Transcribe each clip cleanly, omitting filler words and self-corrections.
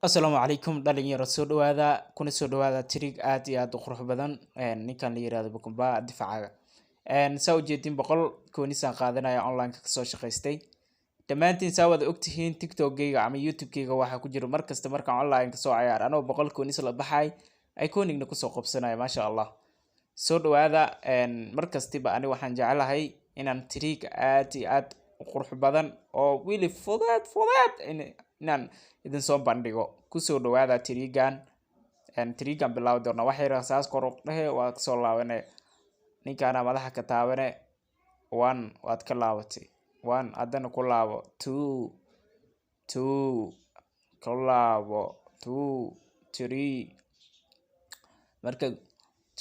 Asalaamu calaykum dhalinyaro soo dhawaada kuna soo dhawaada tirig aad iyo aad u qurux badan ninkan la yiraahdo Bukumba difaacaga saa u jeedin boqol koonisaan qaadanaya online ka soo shaqaystay dhammaantiin saa wada ogtihiin TikTok-gayga ama YouTube-gayga waxa ku jira markasta markaan online ka soo ciyaar anoo boqol koonis la baxay ay koonigna ku soo qabsanaya maasha Allah soo dhawaada markastiba ani waxaan jecelahay inaan tirig aad iyo aad u qurux badan oo wili fudeed inaan idin soo bandhigo ku soo dhawaada tirigan bilaaw doona wax yar asaas kor u dhahe waa soo laabane ninkaana madaxa ka taabane 1 waad ka laabatay 1 adana ku laabo 2 ka laabo 2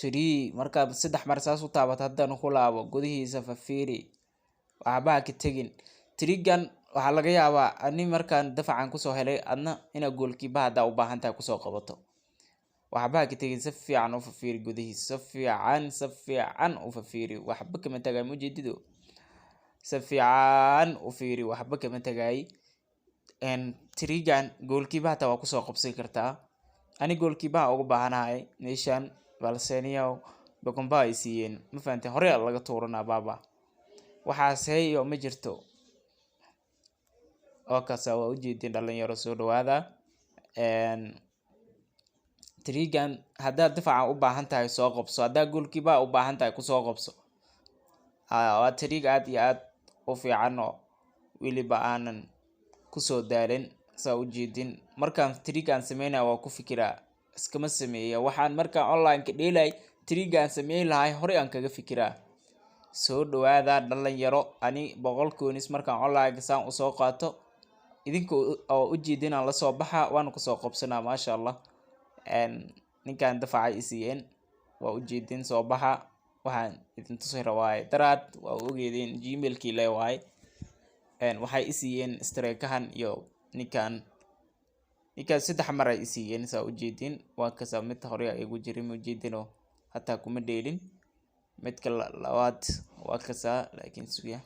3 marka saddex mar saas u taabato hadana ku laabo gudihiisa fafiiri waxba ka tagin tirigan waxaa laga yaabaa ani markaan dafacan kusoo helay adna ina goolkiiba hada u baahan tahay kusoo qabato waxba ka tagin si fiican u fafiiri gudihiisa si fiican u fafiiri waxba kama tagay mujeedido si fiican u fiiri waxba kama tagay tirigan goolkiiba hata waa kusoo qabsan kartaa ani goolkiiba ugu baahanahay meeshan balseniyo Bukumba ay siiyeen ma fahamtay hore laga tuurana baba waxaas heeyo ma jirto oo kaasa waa ujeedin dhalinyaro soo dhawaada tirigan haddaad difaaca u baahan tahay soo qabso haddaad goolkiiba u baahan tahay ku soo qabso waa tirig aad iyo aad u fiican oo weliba aanan ku soo daalin saa ujeedin markaan tirigan sameynaa waa ku fikiraa iskama sameeya waxaan markaan online ka dheelay tirigan sameey lahay hore aan kaga fikiraa soo dhawaada dhalinyaro ani boqol koonis markaan online saan u soo qaato idinka oo ujeedin aan la soo baxa waan ku soo qabsanaa maasha Allah ninkan difaaca isiin waa ujeedin soo baxa waxaan idin tusay rawaay daraad waa ogeedin gmail-kii leeyahay waxay isiin streekahan iyo ninkan saddex mar ay isiin saa ujeedin waa ka mid hore ay ugu jirin ujeedino hatta kuma dheelin midka labaad waa ka laakiin suya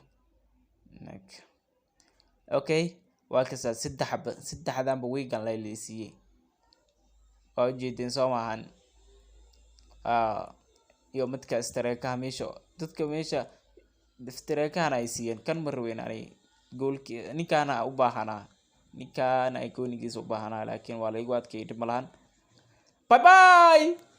okay waa ka saddexdanba weegan la leesiyay waa ujeedin soo maahan iyo midka streekaha meesha dadka meesha streekahan ay siiyeen kan marweyn ani goolki ninkaana u baahanaa ninkaana ay koonigiisa u baahanaa laakiin waa la igu adkeeyay malahan bye bye